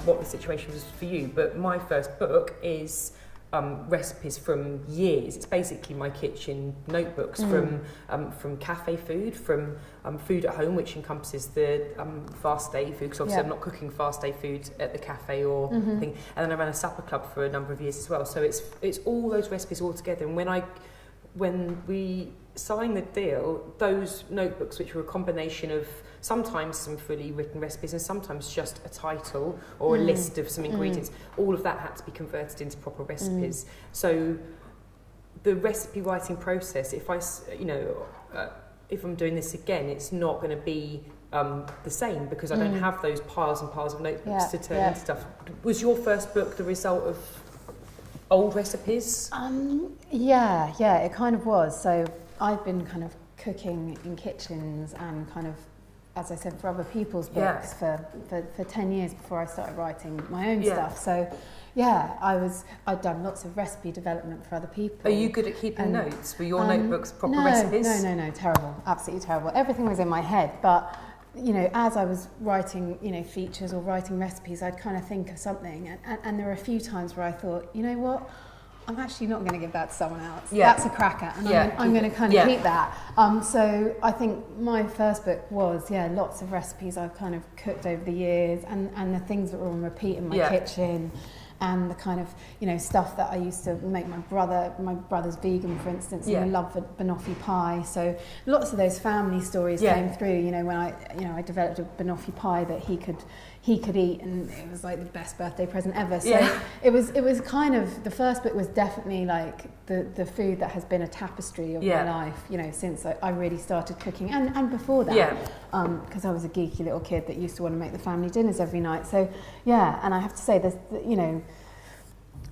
what the situation was for you, but my first book is recipes from years. It's basically my kitchen notebooks from cafe food, from food at home, which encompasses the fast day food, because obviously I'm not cooking fast day food at the cafe or thing. And then I ran a supper club for a number of years as well. So it's all those recipes all together. And when we signed the deal, those notebooks, which were a combination of sometimes some fully written recipes and sometimes just a title or a list of some ingredients, all of that had to be converted into proper recipes. So the recipe writing process, if I'm doing this again, it's not going to be the same, because I don't have those piles and piles of notebooks to turn into stuff. Was your first book the result of old recipes? Yeah, it kind of was. So I've been kind of cooking in kitchens and kind of, as I said, for other people's books for 10 years before I started writing my own stuff. So yeah, I'd done lots of recipe development for other people. Are you good at keeping notes? Were your notebooks proper recipes? No, terrible, absolutely terrible. Everything was in my head, but as I was writing, features or writing recipes, I'd kind of think of something, and there were a few times where I thought, you know what, I'm actually not going to give that to someone else. Yeah. That's a cracker, and I'm going to kind of keep that. So I think my first book was, lots of recipes I've kind of cooked over the years, and the things that were on repeat in my kitchen, and the kind of, stuff that I used to make. My brother's vegan, for instance, and he loved banoffee pie. So lots of those family stories came through, when I developed a banoffee pie that he could eat, and it was like the best birthday present ever. So it was kind of, the first book was definitely like the food that has been a tapestry of my life, since I really started cooking, and before that, because I was a geeky little kid that used to want to make the family dinners every night. So and I have to say, there's,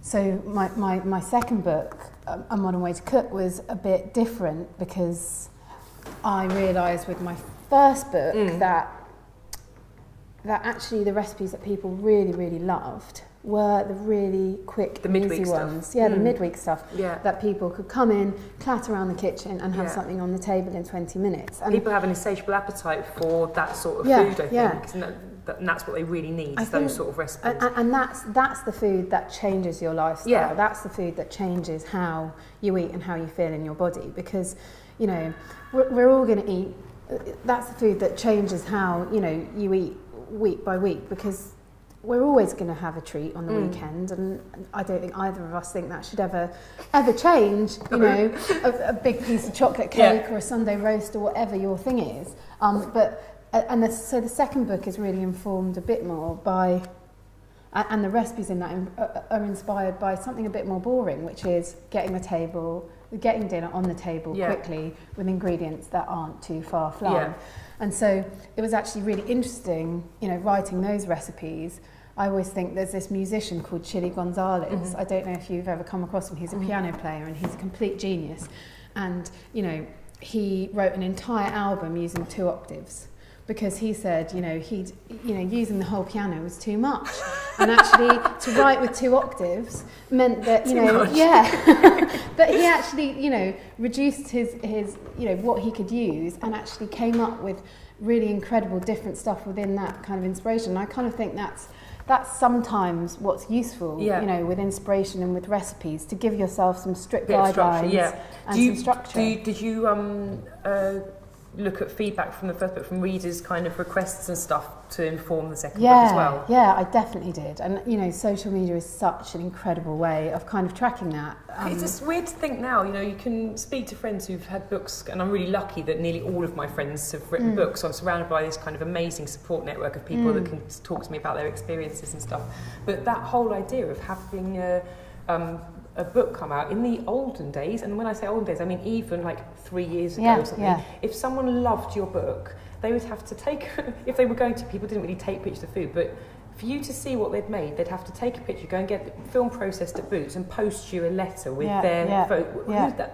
so my second book, A Modern Way to Cook, was a bit different, because I realised with my first book that actually the recipes that people really, really loved were the really quick, easy ones. The midweek stuff that people could come in, clatter around the kitchen and have something on the table in 20 minutes. And people have an insatiable appetite for that sort of food, I think. And that's what they really need, those sort of recipes. And that's the food that changes your lifestyle. Yeah. That's the food that changes how you eat and how you feel in your body. Because, we're all going to eat. That's the food that changes how, you eat week by week, because we're always going to have a treat on the weekend, and I don't think either of us think that should ever change. A big piece of chocolate cake or a Sunday roast or whatever your thing is. So the second book is really informed a bit more by, and the recipes in that are inspired by something a bit more boring, which is getting dinner on the table quickly with ingredients that aren't too far flung. And so it was actually really interesting, writing those recipes. I always think there's this musician called Chili Gonzalez. I don't know if you've ever come across him. He's a piano player and he's a complete genius. And, he wrote an entire album using 2 octaves. Because he said, using the whole piano was too much, and actually to write with 2 octaves meant that that he actually reduced his what he could use, and actually came up with really incredible different stuff within that kind of inspiration. And I kind of think that's sometimes what's useful, with inspiration and with recipes, to give yourself some strict guidelines and some structure. Did you look at feedback from the first book, from readers' kind of requests and stuff to inform the second book as well? Yeah, I definitely did. And, social media is such an incredible way of kind of tracking that. It's just weird to think now, you can speak to friends who've had books, and I'm really lucky that nearly all of my friends have written books, so I'm surrounded by this kind of amazing support network of people that can talk to me about their experiences and stuff. But that whole idea of having a book come out in the olden days, and when I say olden days, I mean even like 3 years ago or something, if someone loved your book, they would have to take, if they were going to, people didn't really take pictures of food, but for you to see what they'd made, they'd have to take a picture, go and get the film processed at Boots and post you a letter with their photo.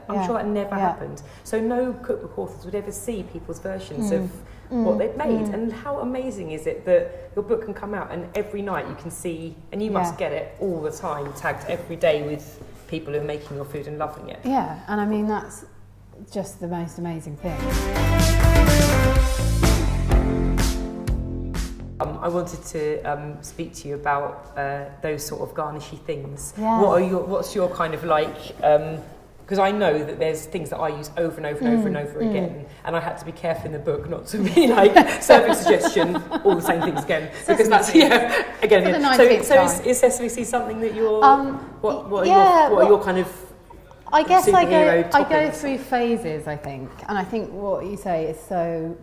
I'm sure that never happened. So no cookbook authors would ever see people's versions of what they'd made. And how amazing is it that your book can come out and every night you can see, and you must get it all the time, tagged every day with people who are making your food and loving it. Yeah, and I mean, that's just the most amazing thing. I wanted to speak to you about those sort of garnishy things. Yeah. What's your kind of like? Because I know that there's things that I use over and over and over and over again, and I had to be careful in the book not to be like serving suggestion, all the same things again, because that's again. So is sesame seed something that you're? What are your kind of? I guess I go toppings? through phases, I think, and I think what you say is so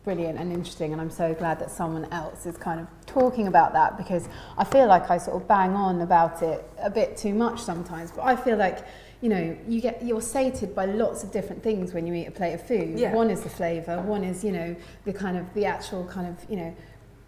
brilliant and interesting, and I'm so glad that someone else is kind of talking about that, because I feel like I sort of bang on about it a bit too much sometimes, but I feel like, you know, you're sated by lots of different things when you eat a plate of food. Yeah. One is the flavour, one is, you know, the actual kind of, you know,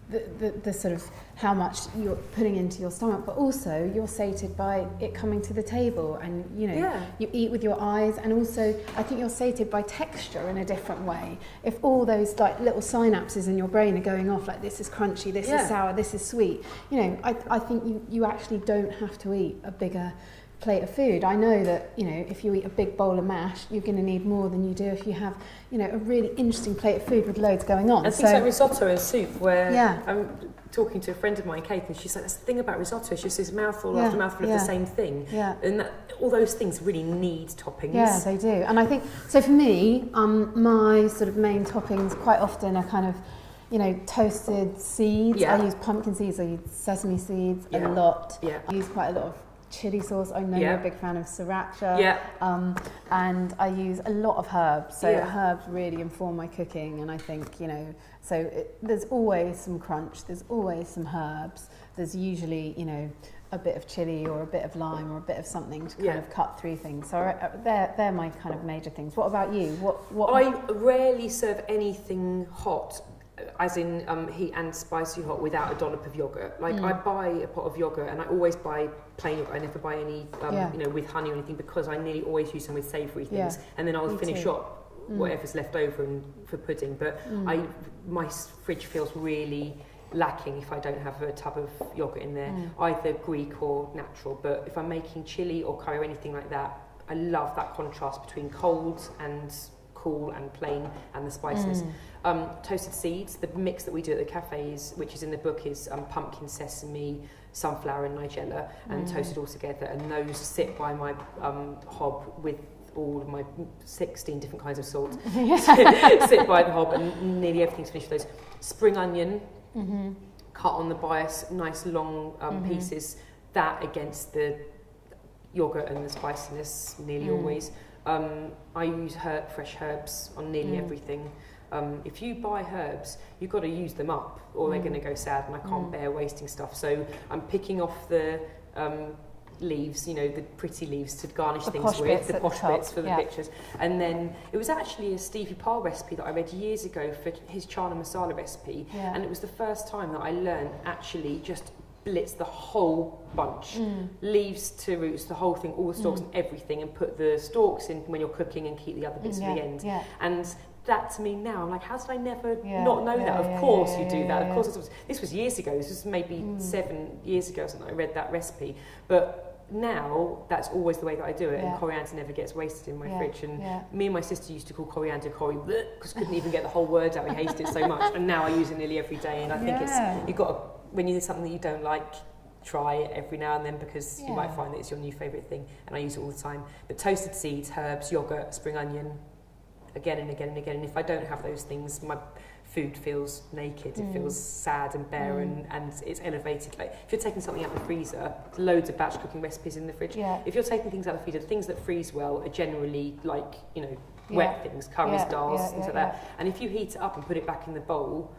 the sort of how much you're putting into your stomach, but also you're sated by it coming to the table, and you know, you eat with your eyes, and also I think you're sated by texture in a different way. If all those like little synapses in your brain are going off, like this is crunchy, this is sour, this is sweet, you know, I think you actually don't have to eat a bigger plate of food. I know that, you know, if you eat a big bowl of mash, you're going to need more than you do if you have, you know, a really interesting plate of food with loads going on. And things like risotto and soup, where I'm talking to a friend of mine, Kate, and she's like, that's the thing about risotto, it's just this mouthful after mouthful of the same thing. Yeah. And all those things really need toppings. Yeah, they do. And I think, so for me, my sort of main toppings quite often are kind of, you know, toasted seeds. I use pumpkin seeds, I use sesame seeds a lot. I use quite a lot of chili sauce. I know you're a big fan of sriracha. And I use a lot of herbs. So herbs really inform my cooking, and I think, you know, so there's always some crunch, there's always some herbs, there's usually, you know, a bit of chili or a bit of lime or a bit of something to kind of cut through things. So they're my kind of major things. What about you? What I rarely serve anything hot, as in heat and spicy hot, without a dollop of yogurt. Like I buy a pot of yogurt, and I always buy plain yogurt. I never buy any, you know, with honey or anything, because I nearly always use some with savoury things, and then I'll finish up whatever's left over for pudding. But my fridge feels really lacking if I don't have a tub of yogurt in there, either Greek or natural. But if I'm making chili or curry or anything like that, I love that contrast between cold and cool and plain and the spiciness. Toasted seeds, the mix that we do at the cafes, which is in the book, is pumpkin, sesame, sunflower and nigella, and toasted all together, and those sit by my hob with all of my 16 different kinds of salt. Sit by the hob, and nearly everything's finished with those. Spring onion, cut on the bias, nice long pieces, that against the yogurt and the spiciness nearly always. I use fresh herbs on nearly everything. If you buy herbs, you've got to use them up, or they're going to go sad, and I can't bear wasting stuff. So I'm picking off the leaves, you know, the pretty leaves to garnish things with, the posh bits for the pictures. And then it was actually a Stevie Parr recipe that I read years ago for his chana masala recipe, and it was the first time that I learned actually just blitz the whole bunch, leaves to roots, the whole thing, all the stalks and everything, and put the stalks in when you're cooking and keep the other bits for the end. And that to me now, I'm like, how did I never not know that? Of course you do that. Of course, this was years ago. This was maybe 7 years ago or something. I read that recipe, but now that's always the way that I do it, and coriander never gets wasted in my fridge. And me and my sister used to call coriander curry because couldn't even get the whole word out. We hated it so much, and now I use it nearly every day. And I think you've got to, when you do something that you don't like, try it every now and then, because you might find that it's your new favourite thing, and I use it all the time. But toasted seeds, herbs, yogurt, spring onion, again and again and again. And if I don't have those things, my food feels naked, it feels sad and bare, and it's elevated. Like if you're taking something out of the freezer, loads of batch cooking recipes in the fridge. If you're taking things out of the freezer, the things that freeze well are generally like, you know, wet things, curries, dals, things like that. And if you heat it up and put it back in the bowl,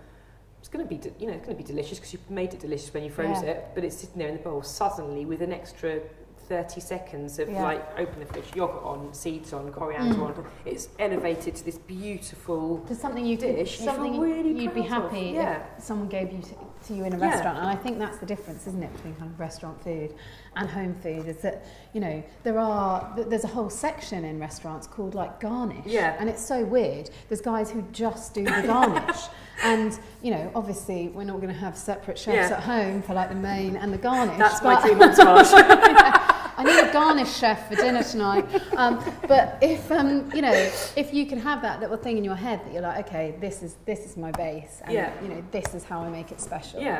it's going to be, you know, it's going to be delicious because you made it delicious when you froze it, but it's sitting there in the bowl. Suddenly, with an extra 30 seconds of like open the fridge, yogurt on, seeds on, coriander on, it's elevated to this beautiful dish. Something really you'd be happy if someone gave you to you in a restaurant. And I think that's the difference, isn't it, between kind of restaurant food and home food, is that, you know, there's a whole section in restaurants called like garnish, and it's so weird. There's guys who just do the garnish. And, you know, obviously we're not going to have separate chefs at home for like the main and the garnish. That's my dream montage. I need a garnish chef for dinner tonight. But if you know, if you can have that little thing in your head that you're like, okay, this is my base, and you know, this is how I make it special.